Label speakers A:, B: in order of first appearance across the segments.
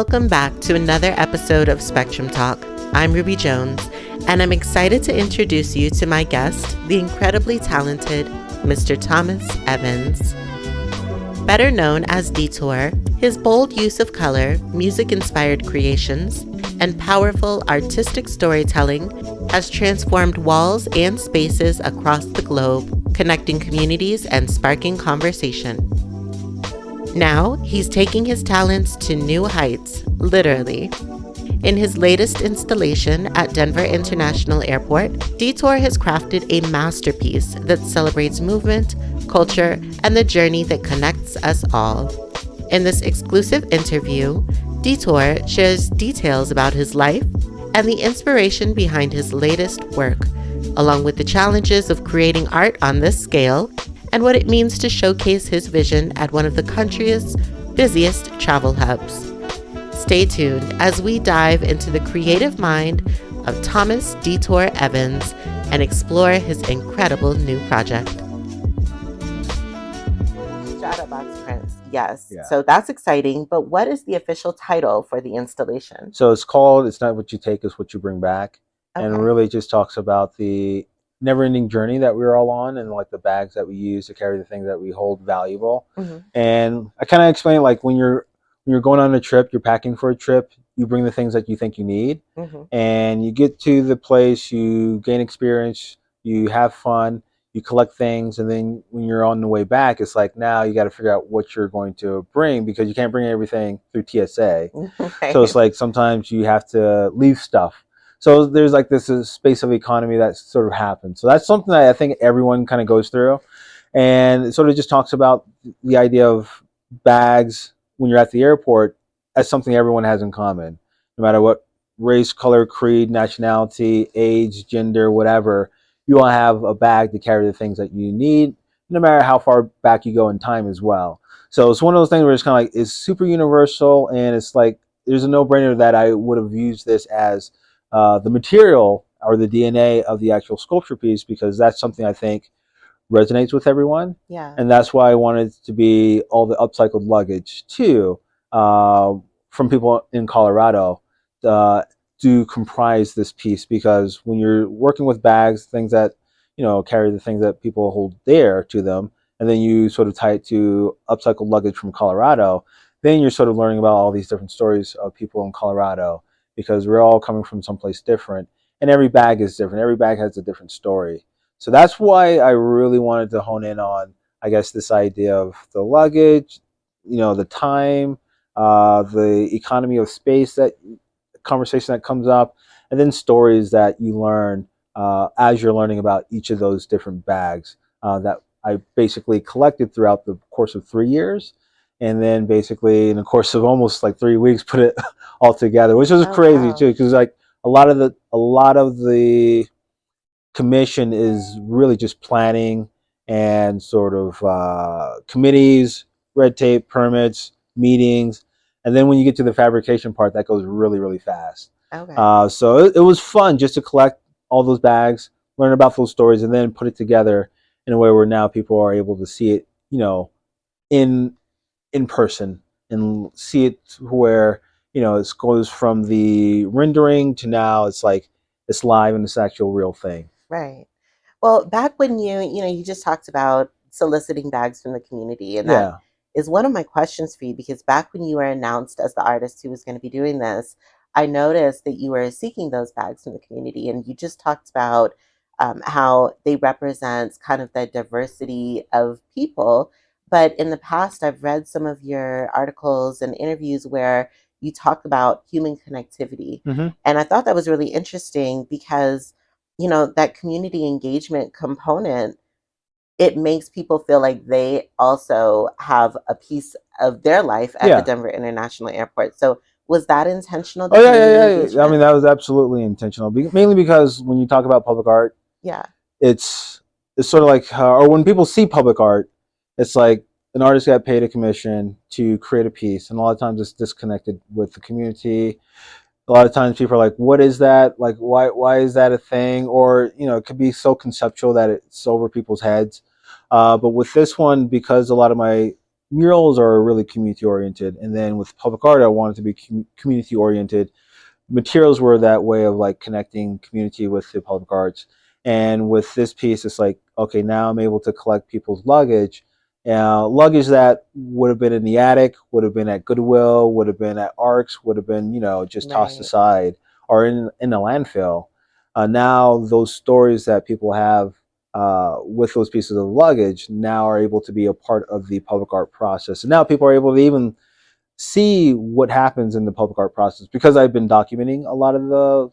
A: Welcome back to another episode of Spectrum Talk. I'm Ruby Jones, and I'm excited to introduce you to my guest, the incredibly talented Mr. Thomas Evans. Better known as Detour, his bold use of color, music-inspired creations, and powerful artistic storytelling has transformed walls and spaces across the globe, connecting communities and sparking conversation. Now, he's taking his talents to new heights, literally. In his latest installation at Denver International Airport, Detour has crafted a masterpiece that celebrates movement, culture, and the journey that connects us all. In this exclusive interview, Detour shares details about his life and the inspiration behind his latest work, along with the challenges of creating art on this scale and what it means to showcase his vision at one of the country's busiest travel hubs. Stay tuned as we dive into the creative mind of Thomas Detour Evans and explore his incredible new project. Shadow box prints, yes.
B: Yeah.
A: So that's exciting, but what is the official title for the installation?
B: So it's called It's Not What You Take, It's What You Bring Back.
A: Okay.
B: And really just talks about the never-ending journey that we're all on and like the bags that we use to carry the things that we hold valuable.
A: Mm-hmm.
B: And I kind of explain like when you're going on a trip, you're packing for a trip, you bring the things that you think you need.
A: Mm-hmm.
B: And you get to the place, you gain experience, you have fun, you collect things, and then when you're on the way back, it's like now you got to figure out what you're going to bring because you can't bring everything through TSA.
A: Right.
B: So it's like sometimes you have to leave stuff. So there's like this space of economy that sort of happens. So that's something that I think everyone kind of goes through. And it sort of just talks about the idea of bags when you're at the airport as something everyone has in common. No matter what race, color, creed, nationality, age, gender, whatever, you all have a bag to carry the things that you need, no matter how far back you go in time as well. So it's one of those things where it's kind of like, it's super universal, and it's like, there's a no-brainer that I would have used this as the material or the DNA of the actual sculpture piece, because that's something I think resonates with everyone.
A: Yeah.
B: And that's why I wanted it to be all the upcycled luggage too, from people in Colorado to comprise this piece, because when you're working with bags, things that, you know, carry the things that people hold dear to them, and then you sort of tie it to upcycled luggage from Colorado, then you're sort of learning about all these different stories of people in Colorado, because we're all coming from someplace different, and every bag is different. Every bag has a different story. So that's why I really wanted to hone in on, I guess, this idea of the luggage, you know, the time, the economy of space, that conversation that comes up, and then stories that you learn as you're learning about each of those different bags that I basically collected throughout the course of 3 years. And then basically in the course of almost like 3 weeks, put it all together, which was crazy
A: wow.
B: too, because like a lot of the commission is really just planning and sort of committees, red tape, permits, meetings, and then when you get to the fabrication part, that goes really, really fast.
A: Okay.
B: So it was fun just to collect all those bags, learn about those stories, and then put it together in a way where now people are able to see it, you know, in person, and see it where, you know, it goes from the rendering to now it's like it's live and it's actual real thing.
A: Right. Well, back when you just talked about soliciting bags from the community, and that
B: Yeah.
A: is one of my questions for you, because back when you were announced as the artist who was going to be doing this, I noticed that you were seeking those bags from the community, and you just talked about how they represent kind of the diversity of people. But in the past, I've read some of your articles and interviews where you talk about human connectivity.
B: Mm-hmm.
A: And I thought that was really interesting because that community engagement component, it makes people feel like they also have a piece of their life at the
B: Yeah.
A: Denver International Airport. So was that intentional?
B: Oh
A: The
B: yeah,
A: community
B: yeah, yeah. I
A: engagement?
B: mean, that was absolutely intentional. Mainly because when you talk about public art,
A: Yeah.
B: it's sort of like, or when people see public art, it's like an artist got paid a commission to create a piece, and a lot of times it's disconnected with the community. A lot of times people are like, what is that? Like, why is that a thing? Or, you know, it could be so conceptual that it's over people's heads. But with this one, because a lot of my murals are really community oriented, and then with public art, I wanted to be community oriented. Materials were that way of like connecting community with the public arts. And with this piece, it's like, okay, now I'm able to collect people's luggage. Luggage that would have been in the attic, would have been at Goodwill, would have been at Arcs, would have been, just tossed
A: Right.
B: aside or in the landfill. Now those stories that people have with those pieces of luggage now are able to be a part of the public art process. And now people are able to even see what happens in the public art process because I've been documenting a lot of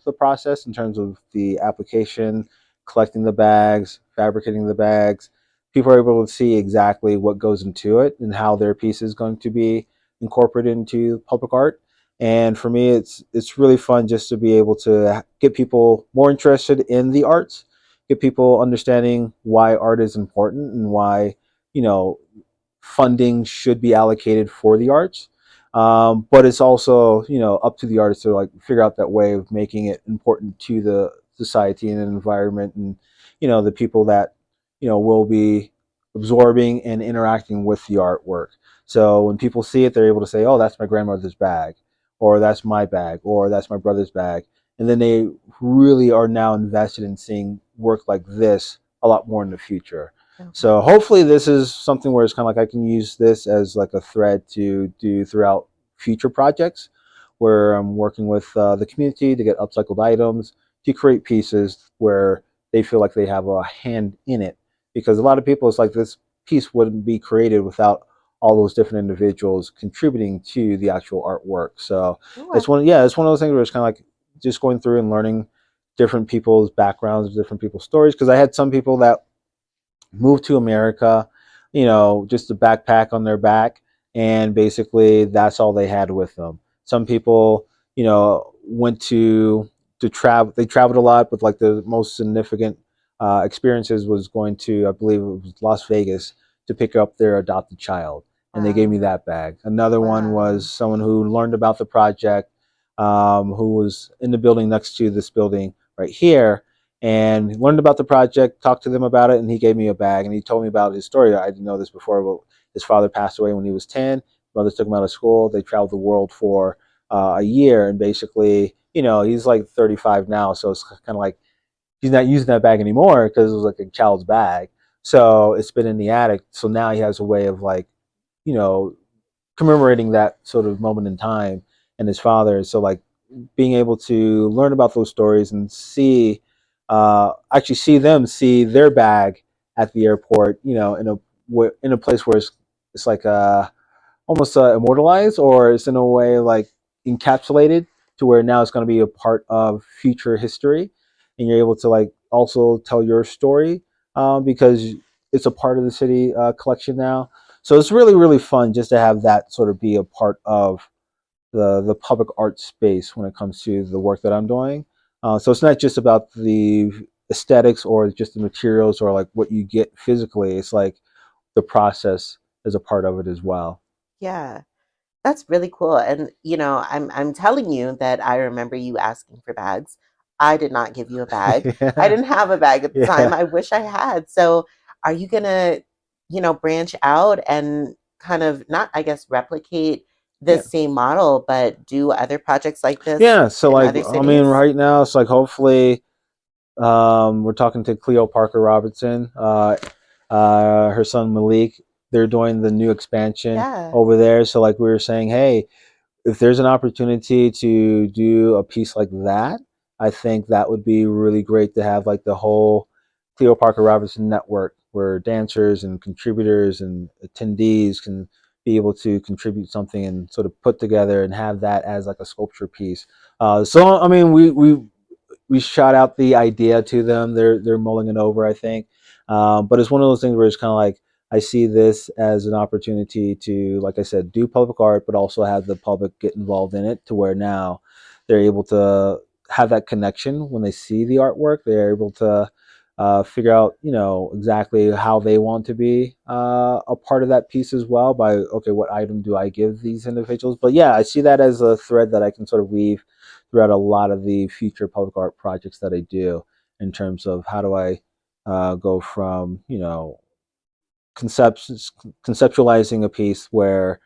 B: the process in terms of the application, collecting the bags, fabricating the bags. People are able to see exactly what goes into it and how their piece is going to be incorporated into public art. And for me, it's really fun just to be able to get people more interested in the arts, get people understanding why art is important and why you know funding should be allocated for the arts. But it's also up to the artist to like figure out that way of making it important to the society and environment and the people that will be absorbing and interacting with the artwork. So when people see it, they're able to say, "Oh, that's my grandmother's bag," or "That's my bag," or "That's my brother's bag," and then they really are now invested in seeing work like this a lot more in the future. So
A: Okay.
B: hopefully this is something where it's kind of like I can use this as like a thread to do throughout future projects where I'm working with the community to get upcycled items to create pieces where they feel like they have a hand in it. Because a lot of people, it's like this piece wouldn't be created without all those different individuals contributing to the actual artwork. So
A: Okay.
B: it's one of those things where it's kind of like just going through and learning different people's backgrounds, different people's stories. Because I had some people that moved to America, just a backpack on their back, and basically that's all they had with them. Some people, went to travel. They traveled a lot, but like the most significant experiences was going to, I believe it was Las Vegas, to pick up their adopted child, and they gave me
A: Wow.
B: that bag. Another one was
A: Wow.
B: someone who learned about the project, who was in the building next to this building right here, and learned about the project, talked to them about it, and he gave me a bag and he told me about his story. I didn't know this before, but his father passed away when he was 10. Brothers took him out of school. They traveled the world for a year, and basically, he's like 35 now, so it's kind of like he's not using that bag anymore because it was like a child's bag. So it's been in the attic. So now he has a way of like, you know, commemorating that sort of moment in time and his father. So like being able to learn about those stories and see actually see them see their bag at the airport, in a place where it's like almost immortalized, or it's in a way like encapsulated to where now it's going to be a part of future history, and you're able to like also tell your story because it's a part of the city collection now. So it's really really fun just to have that sort of be a part of the public art space when it comes to the work that I'm doing. So it's not just about the aesthetics or just the materials or like what you get physically. It's like the process is a part of it as well.
A: Yeah. That's really cool. And I'm telling you that I remember you asking for bags. I did not give you a bag. I
B: Yeah,
A: didn't have a bag at the time.
B: yeah,
A: I wish I had. So are you gonna, branch out and kind of not, I guess, replicate
B: yeah,
A: this same model, but do other projects like this
B: yeah. So
A: in
B: like,
A: other
B: I mean,
A: cities?
B: right now it's like hopefully we're talking to Cleo Parker Robertson, her son Malik. They're doing the new expansion
A: Yeah.
B: over there. So like we were saying, hey, if there's an opportunity to do a piece like that, I think that would be really great to have like the whole Cleo Parker Robertson network where dancers and contributors and attendees can be able to contribute something and sort of put together and have that as like a sculpture piece. So I mean, we shot out the idea to them. They're mulling it over, I think. But it's one of those things where it's kind of like I see this as an opportunity to, like I said, do public art, but also have the public get involved in it to where now they're able to have that connection when they see the artwork. They're able to figure out, exactly how they want to be a part of that piece as well. By okay, what item do I give these individuals? But yeah, I see that as a thread that I can sort of weave throughout a lot of the future public art projects that I do in terms of how do I go from concepts conceptualizing a piece where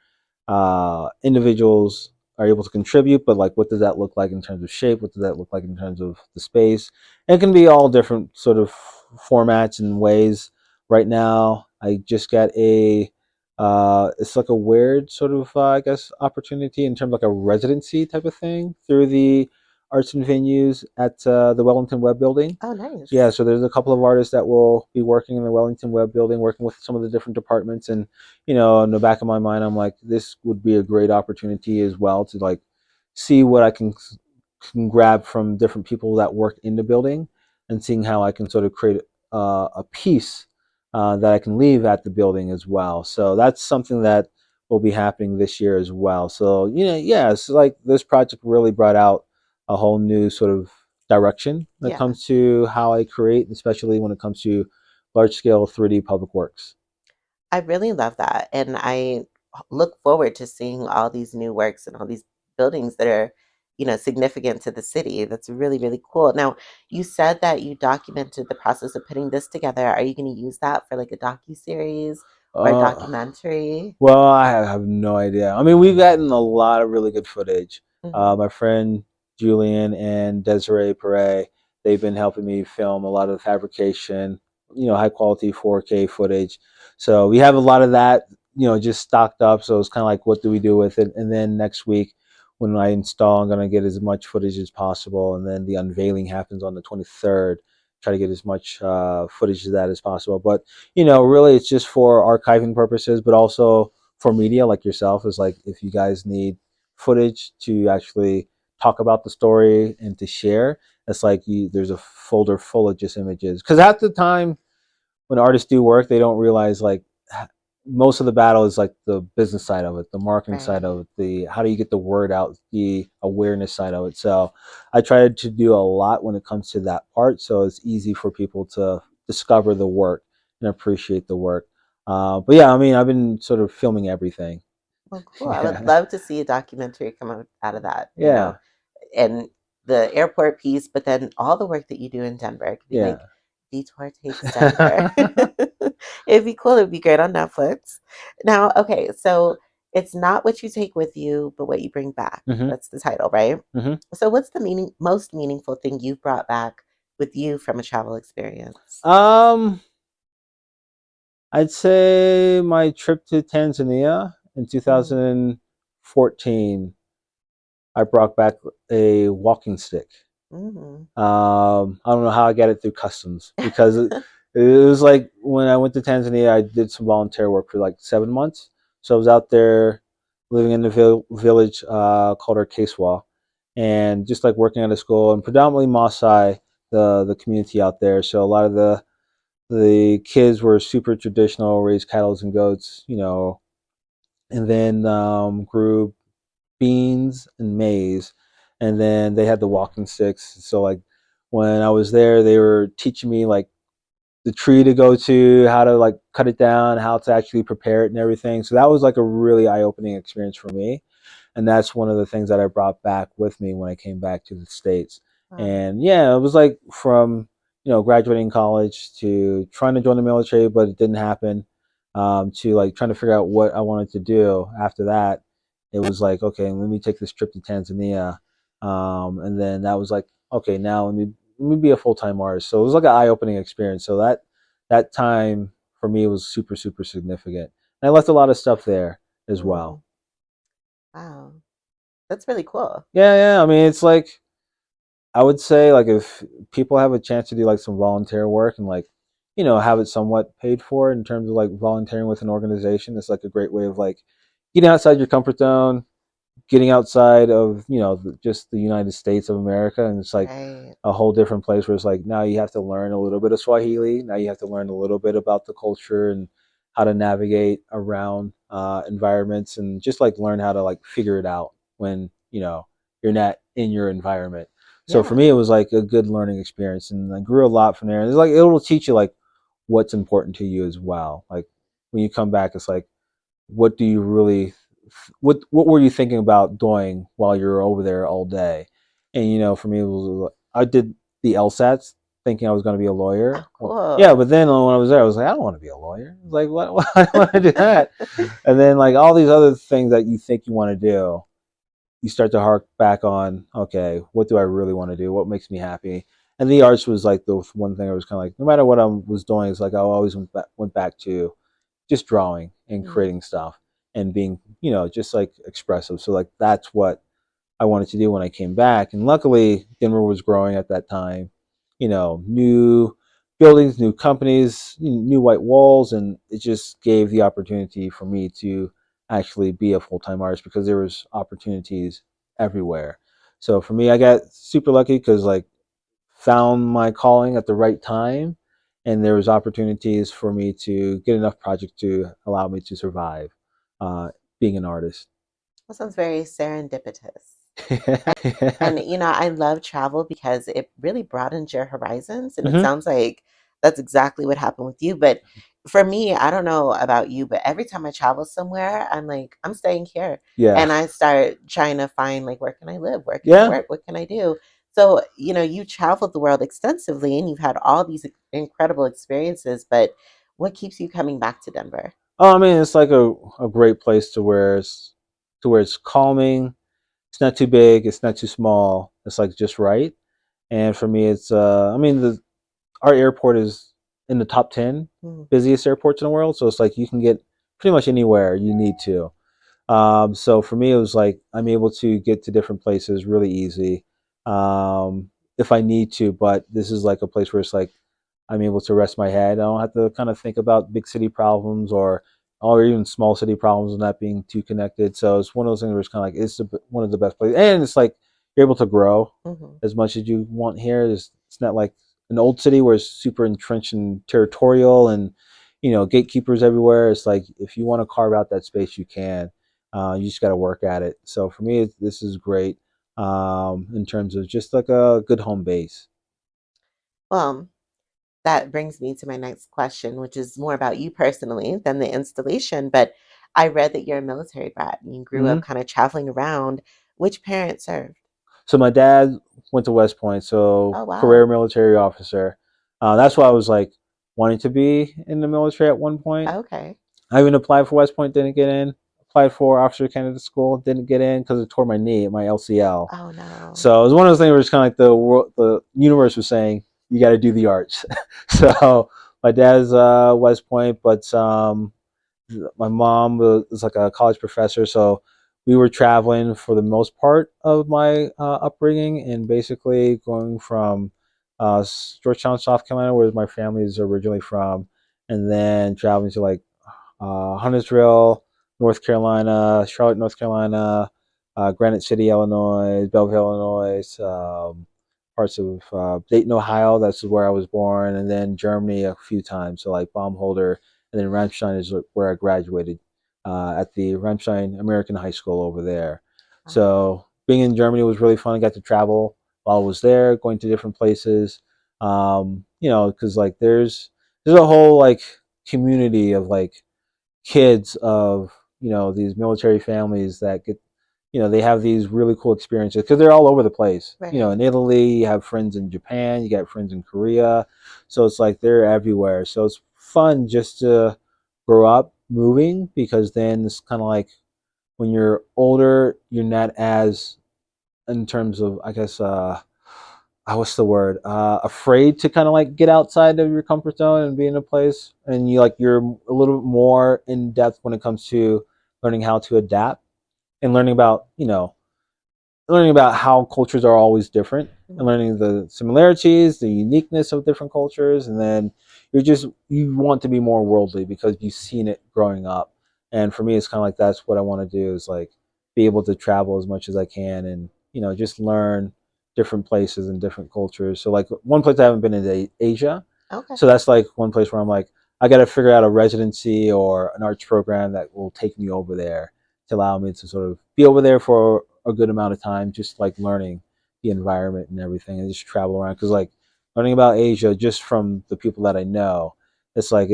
B: individuals are able to contribute, but like what does that look like in terms of shape? What does that look like in terms of the space? And it can be all different sort of formats and ways. Right now, I just got a it's like a weird sort of I guess opportunity in terms of like a residency type of thing through the arts and venues at the Wellington Web Building.
A: Oh,
B: Yeah,
A: nice.
B: so there's a couple of artists that will be working in the Wellington Web Building, working with some of the different departments, and in the back of my mind, I'm like, this would be a great opportunity as well to like see what I can grab from different people that work in the building, and seeing how I can sort of create a piece that I can leave at the building as well. So that's something that will be happening this year as well. So yeah, it's like this project really brought out a whole new sort of direction when it
A: Yeah.
B: comes to how I create, especially when it comes to large scale 3D public works.
A: I really love that. And I look forward to seeing all these new works and all these buildings that are, significant to the city. That's really, really cool. Now, you said that you documented the process of putting this together. Are you going to use that for like a docu-series or a
B: Uh,
A: documentary?
B: Well, I have no idea. I mean, we've gotten a lot of really good footage.
A: Hmm.
B: My friend Julian and Desiree Perret, they've been helping me film a lot of the fabrication, high quality 4K footage. So we have a lot of that, just stocked up. So it's kind of like, what do we do with it? And then next week, when I install, I'm going to get as much footage as possible. And then the unveiling happens on the 23rd. Try to get as much footage of that as possible. But really it's just for archiving purposes, but also for media like yourself is like if you guys need footage to actually talk about the story and to share, it's like there's a folder full of just images. Because at the time when artists do work, they don't realize like most of the battle is like the business side of it, the marketing side
A: Right.
B: of it, the how do you get the word out, the awareness side of it. So I try to do a lot when it comes to that part, so it's easy for people to discover the work and appreciate the work. But yeah, I mean, I've been sort of filming everything.
A: Well, cool. I would
B: Yeah,
A: love to see a documentary come out of that,
B: yeah,
A: and the airport piece, but then all the work that you do in Denver. It could be
B: yeah.
A: like Detour Takes Denver. It'd be cool. It'd be great on Netflix. Now, okay, so it's not what you take with you, but what you bring back.
B: Hmm.
A: That's the title, right?
B: Hmm.
A: So, what's the most meaningful thing you've brought back with you from a travel experience?
B: Um, I'd say my trip to Tanzania in
A: Mm,
B: 2014. I brought back a walking stick.
A: mm.
B: I don't know how I got it through customs because it was like when I went to Tanzania, I did some volunteer work for like 7 months. So I was out there living in the village called Arkeswa, and just like working at a school and predominantly Maasai, the community out there. So a lot of the kids were super traditional, raised cattle and goats, and then grew beans and maize, and then they had the walking sticks. So like when I was there, they were teaching me like the tree to go to, how to like cut it down, how to actually prepare it and everything. So that was like a really eye-opening experience for me, and that's one of the things that I brought back with me when I came back to the States.
A: Wow.
B: And yeah, it was like from graduating college to trying to join the military, but it didn't happen. To like trying to figure out what I wanted to do after that. It was like, okay, let me take this trip to Tanzania, and then that was like, okay, now let me be a full time artist. So it was like an eye opening experience. So that time for me was super super significant. And I left a lot of stuff there as
A: Mm,
B: well.
A: wow. That's really cool.
B: Yeah, yeah. I mean, it's like I would say like if people have a chance to do like some volunteer work and like have it somewhat paid for in terms of like volunteering with an organization, it's like a great way of like getting outside your comfort zone, getting outside of just the United States of America, and it's like
A: Right.
B: a whole different place where it's like now you have to learn a little bit of Swahili. Now you have to learn a little bit about the culture and how to navigate around environments and just like learn how to like figure it out when you're not in your environment. So for
A: Yeah.
B: me, it was like a good learning experience, and I grew a lot from there. And it's like it will teach you like what's important to you as well. Like when you come back, it's like what do you really what were you thinking about doing while you're over there all day? And for me, it was I did the LSATs. thinking I was going to be a lawyer.
A: Oh,
B: Well, yeah, but
A: cool.
B: then when I was there, I was like, I don't want to be a lawyer. I was like, what? Why do I want to do that? And then like all these other things that you think you want to do, you start to hark back on, okay, what do I really want to do? What makes me happy? And the arts was like the one thing I was kind of like, no matter what I was doing, it's like I always went back to just drawing and
A: Mm.
B: creating stuff and being, just like expressive. So like that's what I wanted to do when I came back. And luckily, Denver was growing at that time. New buildings, new companies, new white walls, and it just gave the opportunity for me to actually be a full-time artist because there was opportunities everywhere. So for me, I got super lucky because like found my calling at the right time, and there was opportunities for me to get enough projects to allow me to survive being an artist.
A: That sounds very serendipitous. And I love travel because it really broadens your horizons. And it
B: Hmm.
A: sounds like that's exactly what happened with you. But for me, I don't know about you, but every time I travel somewhere, I'm like, I'm staying here.
B: Yeah.
A: And I start trying to find like, where can I live? Where can I
B: Yeah.
A: work? What can I do? So, you traveled the world extensively and you've had all these incredible experiences, but what keeps you coming back to Denver?
B: Oh, I mean, it's like a great place to where it's calming. It's not too big. It's not too small. It's like just right. And for me, it's I mean, our airport is in the top 10
A: Mm.
B: busiest airports in the world. So it's like you can get pretty much anywhere you need to. So for me, it was like I'm able to get to different places really easy if I need to. But this is like a place where it's like I'm able to rest my head. I don't have to kind of think about big city problems or even small city problems not being too connected. So it's one of those things where it's kind of like one of the best places, and it's like you're able to grow
A: Hmm.
B: as much as you want here. It's not like an old city where it's super entrenched and territorial and gatekeepers everywhere. It's like if you want to carve out that space, you can. You just got to work at it. So for me, this is great in terms of just like a good home base.
A: Well, that brings me to my next question, which is more about you personally than the installation. But I read that you're a military brat and you grew up
B: Hmm.
A: kind of traveling around. Which parent served?
B: So my dad went to West Point, so
A: Oh,
B: career
A: wow.
B: military officer. That's why I was like wanting to be in the military at one point.
A: Okay.
B: I even applied for West Point, didn't get in. Applied for Officer Candidate School, didn't get in because it tore my knee, my LCL.
A: Oh, no.
B: So it was one of those things where it's kind of like the universe was saying you got to do the arts. So my dad's West Point, but my mom was like a college professor, so we were traveling for the most part of my upbringing, and basically going from Georgetown, South Carolina, where my family is originally from, and then traveling to like Huntersville, North Carolina, Charlotte, North Carolina, Granite City, Illinois, Belleville, Illinois, parts of Dayton, Ohio. That's where I was born, and then Germany a few times. So like Baumholder, and then Ramstein is where I graduated at the Ramstein American High School over there.
A: Wow.
B: So being in Germany was really fun. I got to travel while I was there, going to different places. Because like there's a whole like community of like kids of these military families that get they have these really cool experiences because they're all over the place.
A: Right.
B: In Italy, you have friends in Japan, you got friends in Korea, so it's like they're everywhere. So it's fun just to grow up moving because then it's kind of like when you're older, you're not as in terms of I guess what's the word afraid to kind of like get outside of your comfort zone and be in a place, and you're a little bit more in depth when it comes to learning how to adapt and learning about how cultures are always different, and
A: Mhm.
B: learning the similarities, the uniqueness of different cultures, and then you want to be more worldly because you've seen it growing up. And for me, it's kind of like that's what I want to do is like be able to travel as much as I can, and just learn different places and different cultures. So like one place I haven't been in Asia,
A: Okay.
B: so that's like one place where I'm like I got to figure out a residency or an arts program that will take me over there to allow me to sort of be over there for a good amount of time, just like learning the environment and everything, and just travel around. Because like learning about Asia just from the people that I know, it's like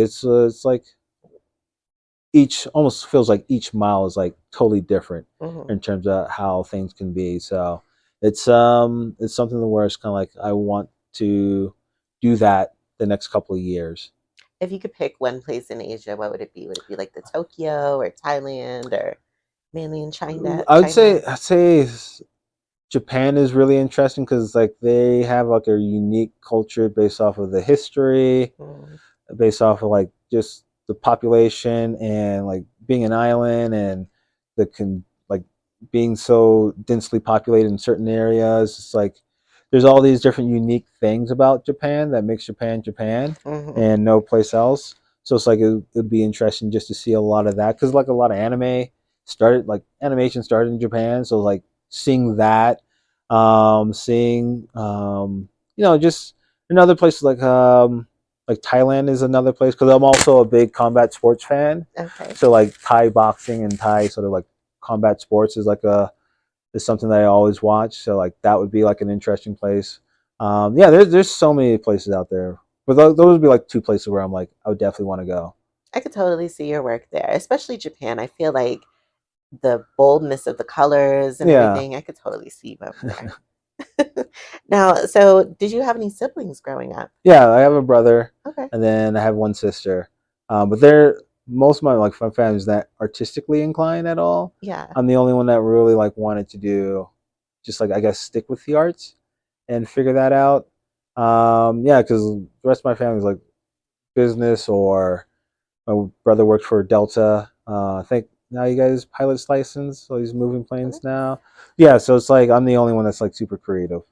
B: each almost feels like each mile is like totally different
A: Hmm.
B: in terms of how things can be. So it's something where it's kind of like I want to do that the next couple of years.
A: If you could pick one place in Asia, what would it be? Would it be like the Tokyo or Thailand or mainly in China?
B: I would say
A: China?
B: Japan is really interesting because like they have like a unique culture based off of the history,
A: Mm,
B: based off of like just the population and like being an island and the like being so densely populated in certain areas. It's like there's all these different unique things about Japan that makes Japan Japan
A: hmm
B: and no place else. So it's like it'd be interesting just to see a lot of that because like a lot of anime started like animation started in Japan. So like seeing that, seeing just in other places like Thailand is another place because I'm also a big combat sports fan.
A: Okay.
B: So like Thai boxing and Thai sort of like combat sports is something that I always watch. So like that would be like an interesting place. Yeah, there's so many places out there, but those would be like two places where I'm like I would definitely want to go.
A: I could totally see your work there, especially Japan. I feel like the boldness of the colors and
B: Yeah,
A: everything, I could totally see you over there. Now, so did you have any siblings growing up?
B: yeah. I have a brother,
A: Okay.
B: and then I have one sister. But they're most of my family is not artistically inclined at all.
A: Yeah.
B: I'm the only one that really like wanted to do just like I guess stick with the arts and figure that out. Yeah, because the rest of my family is like business or my brother works for Delta. I think now you guys pilot's license, so he's moving
A: Oh,
B: planes
A: nice.
B: now. Yeah, so it's like I'm the only one that's like super creative.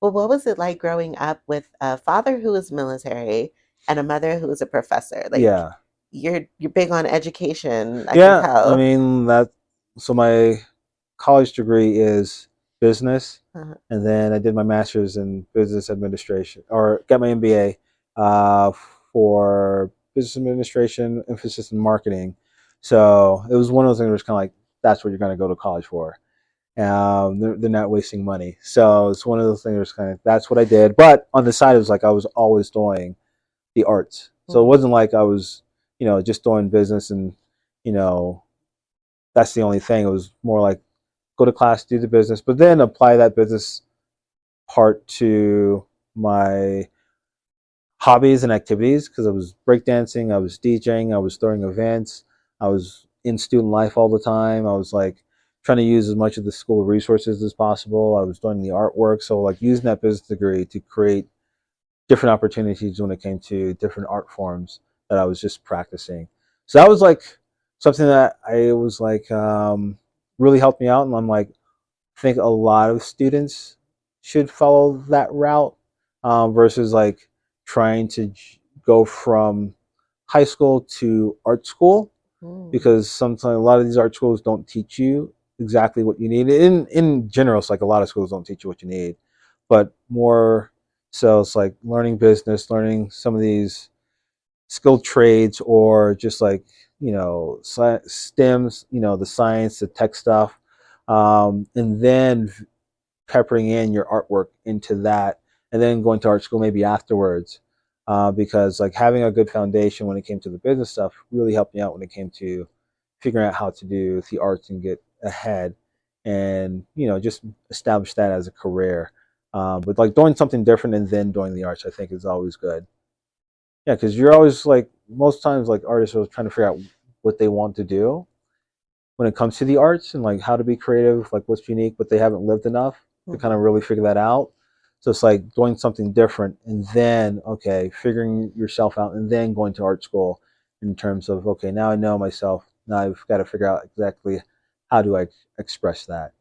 A: Well, what was it like growing up with a father who was military and a mother who was a professor? Like
B: Yeah,
A: you're big on education, I can
B: yeah. I
A: tell.
B: mean that. So my college degree is business,
A: Uh,
B: and then I did my master's in business administration, or got my MBA uh, for business administration, emphasis in marketing. So it was one of those things where it's kind of like that's what you're going to go to college for. They're not wasting money. So it's one of those things where it's kind of that's what I did. But on the side, it was like I was always doing the arts. So it
A: mhm.
B: wasn't like I was, just doing business and, you know, that's the only thing. It was more like go to class, do the business, but then apply that business part to my hobbies and activities because I was breakdancing, I was DJing, I was throwing events, I was in student life all the time. I was like trying to use as much of the school resources as possible. I was doing the artwork, so like using that business degree to create different opportunities when it came to different art forms that I was just practicing. So that was like something that I was like really helped me out, and I'm like I think a lot of students should follow that route versus like trying to go from high school to art school
A: Mm.
B: because sometimes a lot of these art schools don't teach you exactly what you need. In general, it's like a lot of schools don't teach you what you need, but more so it's like learning business, learning some of these skilled trades, or just like STEMs, the science, the tech stuff, and then peppering in your artwork into that, and then going to art school maybe afterwards. Because like having a good foundation when it came to the business stuff really helped me out when it came to figuring out how to do the arts and get ahead, and just establish that as a career. But like doing something different and then doing the arts, I think is always good. Yeah, because you're always like most times like artists are trying to figure out what they want to do when it comes to the arts and like how to be creative, like what's unique, but they haven't lived enough to kind
A: Mhm.
B: of really figure that out. So it's like doing something different and then okay, figuring yourself out and then going to art school in terms of okay, now I know myself. Now I've got to figure out exactly how do I express that.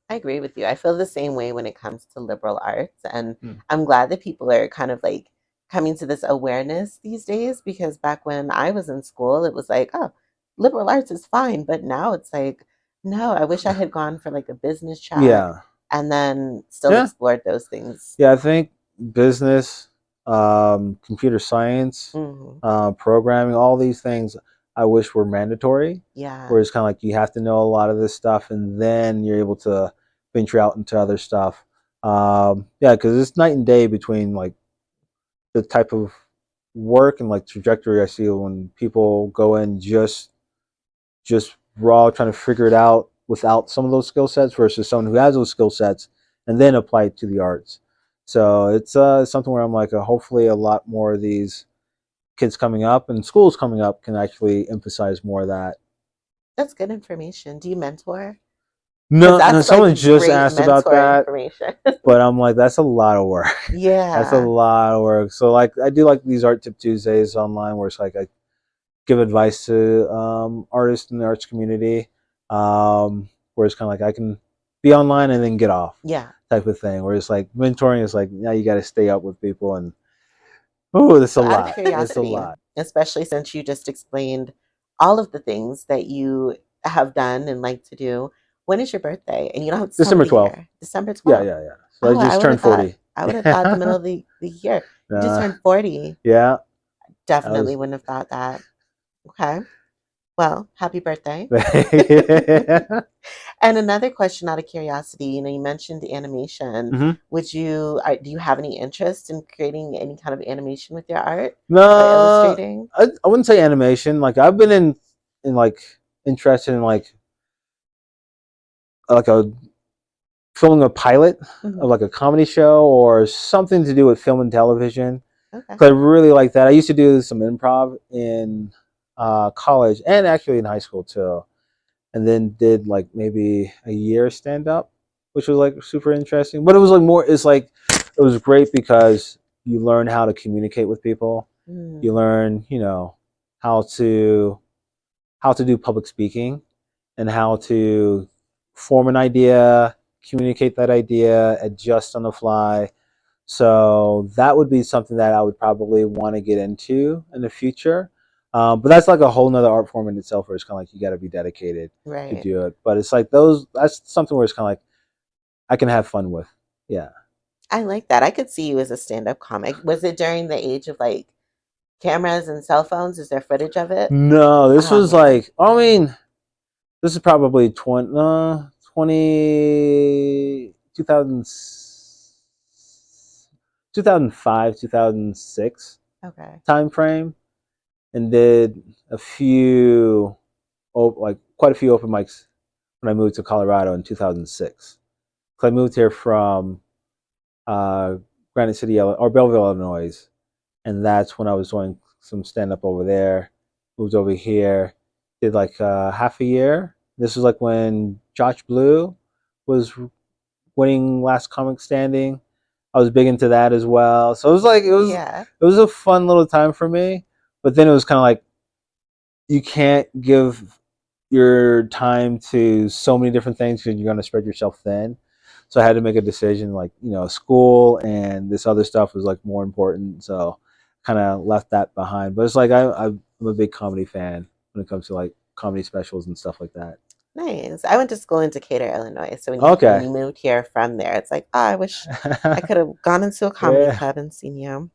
A: I agree with you. I feel the same way when it comes to liberal arts. And
B: Hmm.
A: I'm glad that people are kind of like coming to this awareness these days because back when I was in school, it was like, oh, liberal arts is fine. But now it's like, no, I wish I had gone for like a business track
B: Yeah,
A: and then still
B: yeah,
A: explored those things.
B: yeah. I think business, computer science,
A: Hmm
B: programming, all these things I wish were mandatory.
A: Yeah,
B: Where it's kind of like you have to know a lot of this stuff, and then you're able to venture out into other stuff. Yeah, because it's night and day between like the type of work and like trajectory I see when people go in just raw trying to figure it out without some of those skill sets versus someone who has those skill sets and then apply it to the arts. So it's something where I'm like, hopefully a lot more of these kids coming up and schools coming up can actually emphasize more of that.
A: That's good information. Do you mentor? Because
B: No, no,
A: that's like
B: someone just
A: great
B: asked about
A: mentor
B: that,
A: information.
B: but I'm like, that's a lot of work. That's a
A: Yeah.
B: lot of work. So like, I do like these Art Tip Tuesdays online, where it's like I give advice to artists in the arts community, where it's kind of like I can be online and then get off,
A: Yeah.
B: type of thing. Whereas like mentoring is like, now you got to stay up with people, and oh, that's a
A: So out of
B: lot. It's a
A: curiosity,
B: lot.
A: especially since you just explained all of the things that you have done and like to do, when is your birthday? And you don't have to tell me
B: December
A: the
B: 12th.
A: year. December
B: Yeah,
A: 12th.
B: yeah, yeah. So I
A: Oh,
B: just turned 40.
A: I would have thought the middle
B: Yeah.
A: of the year. You just
B: uh,
A: turned 40.
B: yeah. I
A: Definitely
B: was.
A: wouldn't have thought that. Okay. Well, happy birthday. And another question out of curiosity, you mentioned animation.
B: Hmm.
A: Do you have any interest in creating any kind of animation with your art or
B: No,
A: illustrating?
B: I wouldn't say animation. Like I've been in like interested in like a filming a pilot of
A: Hmm.
B: like a comedy show or something to do with film and television.
A: Okay.
B: Cause I really like that. I used to do some improv in college and actually in high school too, and then did like maybe a year stand up, which was like super interesting. But it was like more. It's like it was great because you learn how to communicate with people. You
A: Mm,
B: learn, how to do public speaking and how to form an idea, communicate that idea, adjust on the fly. So that would be something that I would probably want to get into in the future. But that's like a whole nother art form in itself, where it's kind of like you got to be dedicated to
A: right.
B: do it. But it's like those. That's something where it's kind of like I can have fun with. Yeah.
A: I like that. I could see you as a stand-up comic. Was it during the age of like cameras and cell phones? Is there footage of it?
B: No, this
A: Oh
B: was
A: man.
B: like. I mean, this is probably 2000, 2005, 2006
A: Okay.
B: time frame, and did a few, like quite a few open mics when I moved to Colorado in 2006. Because I moved here from uh, Granite City or Belleville, Illinois, and that's when I was doing some stand up over there. Moved over here, did like half a year. This was like when Josh Blue was winning Last Comic Standing. I was big into that as well. So it was like
A: Yeah.
B: it was a fun little time for me. But then it was kind of like you can't give your time to so many different things because you're going to spread yourself thin. So I had to make a decision, like, school and this other stuff was like more important. So kind of left that behind. But it's like I'm a big comedy fan when it comes to like comedy specials and stuff like that.
A: Nice. I went to school in Decatur, Illinois. So when
B: Okay.
A: you moved here from there, it's like, oh, I wish I could have gone into a comedy
B: Yeah.
A: club and seen you.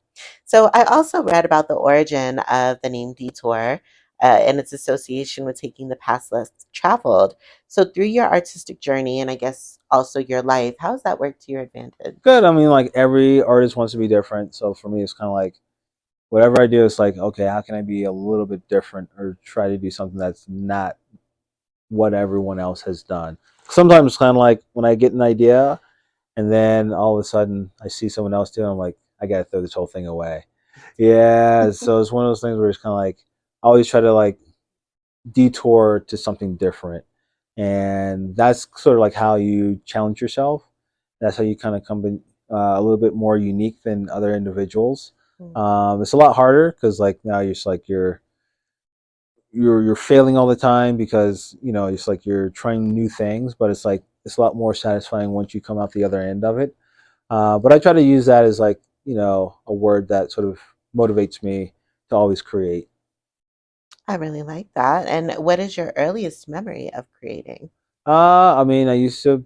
A: So I also read about the origin of the name Detour and its association with taking the path less traveled. So through your artistic journey and I guess also your life, how has that worked to your advantage?
B: Good. I mean, like every artist wants to be different. So for me, it's kind of like whatever I do, it's like, okay, how can I be a little bit different or try to do something that's not what everyone else has done. Sometimes it's kind of like when I get an idea and then all of a sudden I see someone else doing it, I'm like, I got to throw this whole thing away. Yeah. So it's one of those things where it's kind of like, I always try to like detour to something different. And that's sort of like how you challenge yourself. That's how you kind of come in a little bit more unique than other individuals.
A: Mm,
B: It's a lot harder because like now you're just like you're failing all the time because it's like you're trying new things, but it's like it's a lot more satisfying once you come out the other end of it. But I try to use that as like a word that sort of motivates me to always create.
A: I really like that. And what is your earliest memory of creating?
B: I mean, I used to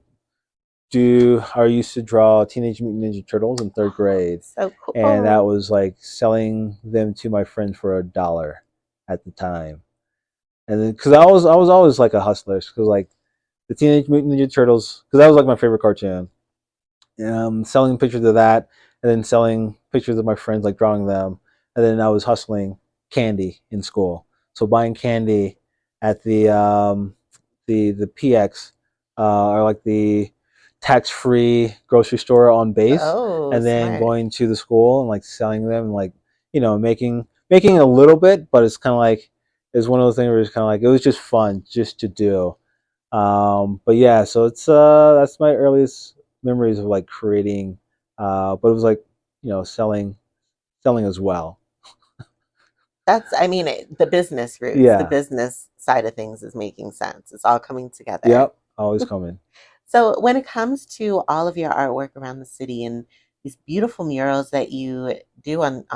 B: draw Teenage Mutant Ninja Turtles in third
A: Oh,
B: grade,
A: so
B: and that
A: cool.
B: was like selling them to my friends for $1 at the time. And then because I was always like a hustler, because like the Teenage Mutant Ninja Turtles, because that was like my favorite cartoon. Selling pictures of that, and then selling pictures of my friends, like drawing them, and then I was hustling candy in school. So buying candy at the PX, or like the tax-free grocery store on base,
A: Oh,
B: and then
A: smart.
B: going to the school and like selling them and like making a little bit, but it's kind of like it's one of those things where it's kind of like it was just fun just to do. But yeah, so it's that's my earliest memories of like creating, but it was like selling as well.
A: I mean, the business roots, the
B: Yeah.
A: business side of things is making sense. It's all coming together.
B: Yep. Always coming.
A: So, when it comes to all of your artwork around the city and these beautiful murals that you do on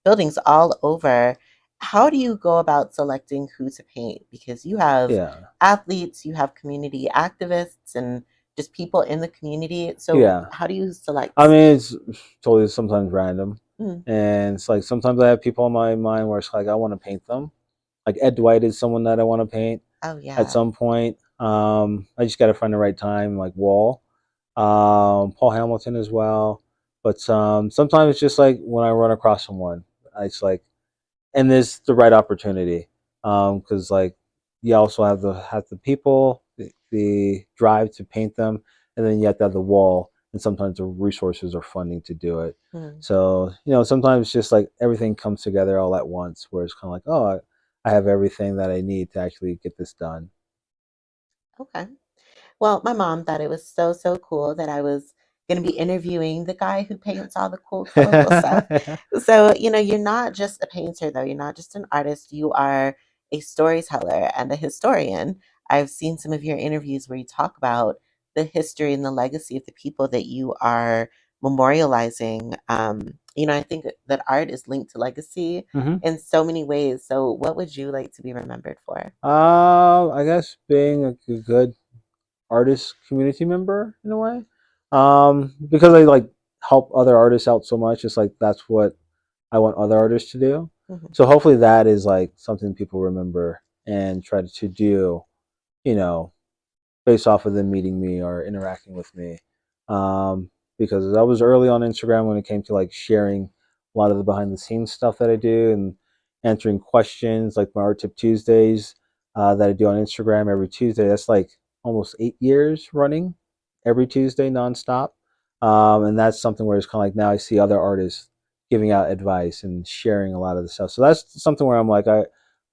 A: buildings all over, how do you go about selecting who to paint? Because you have
B: Yeah.
A: athletes, you have community activists, and just people in the community. So,
B: Yeah.
A: how do you
B: I
A: select?
B: mean, it's totally sometimes random,
A: Mm,
B: and it's like sometimes I have people in my mind where it's like I want to paint them. Like Ed Dwight is someone that I want to paint
A: oh,
B: at
A: yeah.
B: some point. I just got to find the right time, like Wall, Paul Hamilton as well. But sometimes it's just like when I run across someone, it's like, and there's the right opportunity, because like you also have the people, the drive to paint them, and then you have to have the wall, and sometimes the resources or funding to do it.
A: Mm,
B: So sometimes it's just like everything comes together all at once, where it's kind of like, oh, I have everything that I need to actually get this done.
A: okay. Well, my mom thought it was so, so cool that I was going to be interviewing the guy who paints all the cool, colorful stuff. So, you're not just a painter, though. You're not just an artist. You are a storyteller and a historian. I've seen some of your interviews where you talk about the history and the legacy of the people that you are memorializing. I think that art is linked to legacy
B: hmm
A: in so many ways. So, what would you like to be remembered for?
B: I guess being a good artist community member in a way, because I like help other artists out so much. It's like that's what I want other artists to do.
A: Mhm.
B: So hopefully that is like something people remember and try to do, you know, based off of them meeting me or interacting with me. Um, because I was early on Instagram when it came to like sharing a lot of the behind the scenes stuff that I do and answering questions like my Art Tip Tuesdays, that I do on Instagram every Tuesday. That's like almost 8 years running every Tuesday nonstop. And that's something where it's kind of like now I see other artists giving out advice and sharing a lot of the stuff. So that's something where I'm like, I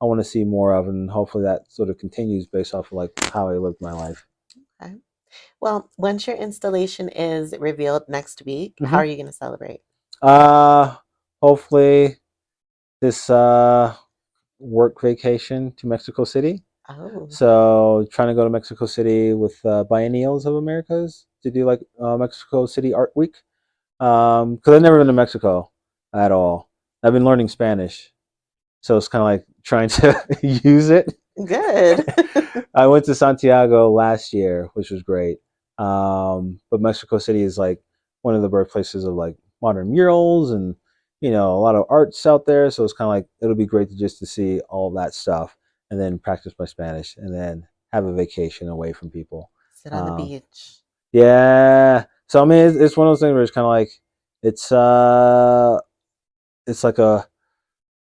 B: want to see more of, and hopefully that sort of continues based off of like how I lived my life.
A: Okay. Well, once your installation is revealed next week, how
B: hmm
A: are you going to celebrate?
B: Uh, hopefully this work vacation to Mexico City.
A: Oh,
B: So trying to go to Mexico City with Biennials of Americas to do like Mexico City Art Week. Because I've never been to Mexico at all. I've been learning Spanish, so it's kind of like trying to use it.
A: good.
B: I went to Santiago last year, which was great. But Mexico City is like one of the birthplaces of like modern murals and a lot of arts out there. So it's kind of like it'll be great to just to see all that stuff and then practice my Spanish and then have a vacation away from people.
A: Sit on the
B: Um,
A: beach.
B: yeah. So I mean, it's one of those things where it's kind of like it's uh it's like a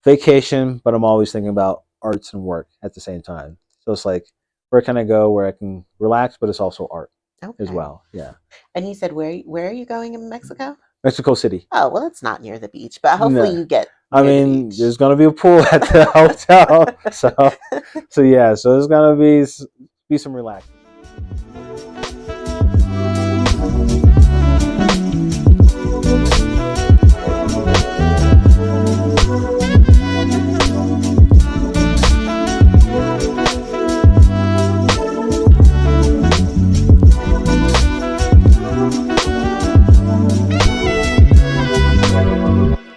B: vacation, but I'm always thinking about arts and work at the same time. So it's like, where can I go where I can relax, but it's also art as
A: Okay.
B: well. Yeah.
A: And you said where are you going in Mexico?
B: Mexico City.
A: Oh, well, it's not near the beach, but hopefully
B: Nah.
A: you get
B: I
A: near the
B: mean,
A: beach.
B: there's gonna be a pool at the hotel, so yeah, so there's gonna be some relaxing.